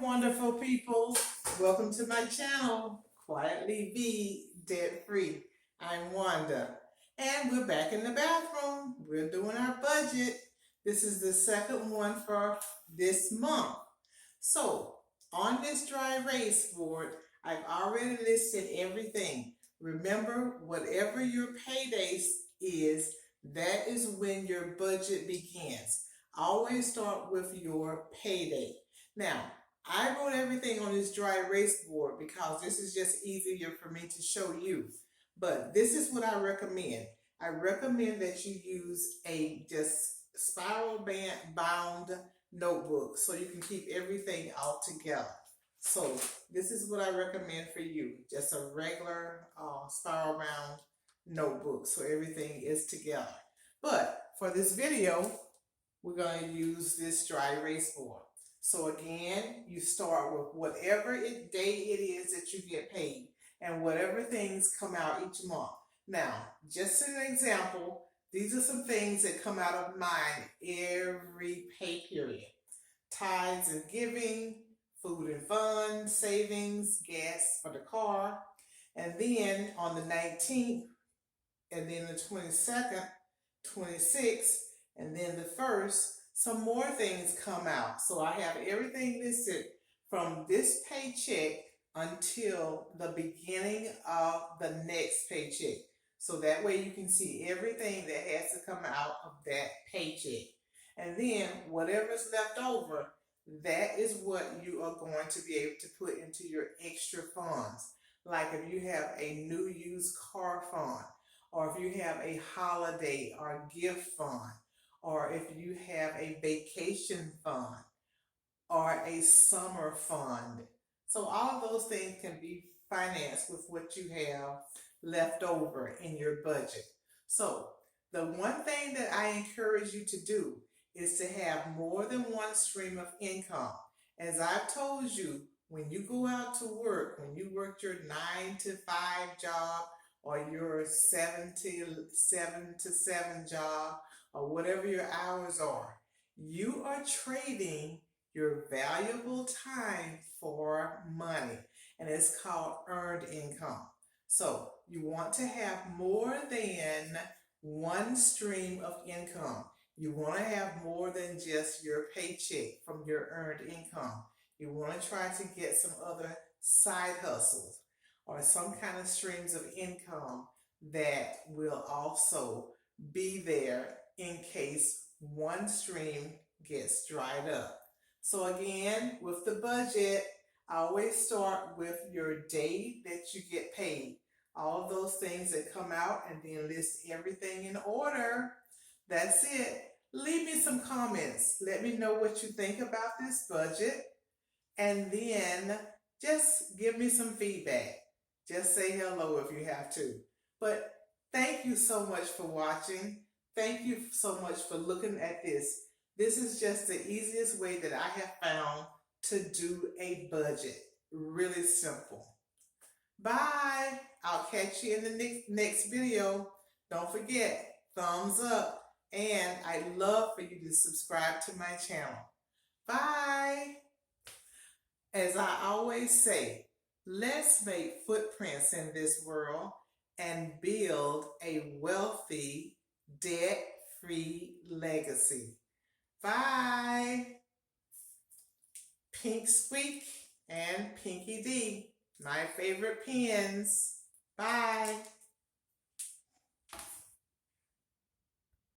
wonderful people. Welcome to my channel, Quietly Be Debt Free. I'm Wanda, and we're back in the bathroom. We're doing our budget. This is the second one for this month. So, on this dry erase board, I've already listed everything. Remember, whatever your payday is, that is when your budget begins. Always start with your payday. Now, I wrote everything on this dry erase board because this is just easier for me to show you. But this is what I recommend. I recommend that you use a just spiral bound notebook so you can keep everything all together. So this is what I recommend for you. Just a regular spiral bound notebook so everything is together. But for this video, we're going to use this dry erase board. So again, you start with whatever day it is that you get paid and whatever things come out each month. Now, just an example, these are some things that come out of mine every pay period. Tithes and giving, food and fun, savings, gas for the car, and then on the 19th, and then the 22nd, 26th, and then the 1st, some more things come out. So I have everything listed from this paycheck until the beginning of the next paycheck. So that way you can see everything that has to come out of that paycheck. And then whatever's left over, that is what you are going to be able to put into your extra funds. Like if you have a new used car fund, or if you have a holiday or gift fund, or if you have a vacation fund or a summer fund. So all of those things can be financed with what you have left over in your budget. So the one thing that I encourage you to do is to have more than one stream of income. As I've told you, when you go out to work, when you work your 9 to 5 job or your 7 to 7 job, or whatever your hours are, you are trading your valuable time for money, and it's called earned income. So you want to have more than one stream of income. You want to have more than just your paycheck from your earned income. You want to try to get some other side hustles or some kind of streams of income that will also be there in case one stream gets dried up. So again, with the budget, I always start with your day that you get paid. All of those things that come out, and then list everything in order. That's it. Leave me some comments. Let me know what you think about this budget. And then just give me some feedback. Just say hello if you have to. But thank you so much for watching. Thank you so much for looking at this. This is just the easiest way that I have found to do a budget. Really simple. Bye. I'll catch you in the next video. Don't forget, thumbs up. And I'd love for you to subscribe to my channel. Bye. As I always say, let's make footprints in this world and build a wealthy, debt-free legacy. Bye. Pink Squeak and Pinky D, my favorite pens. Bye.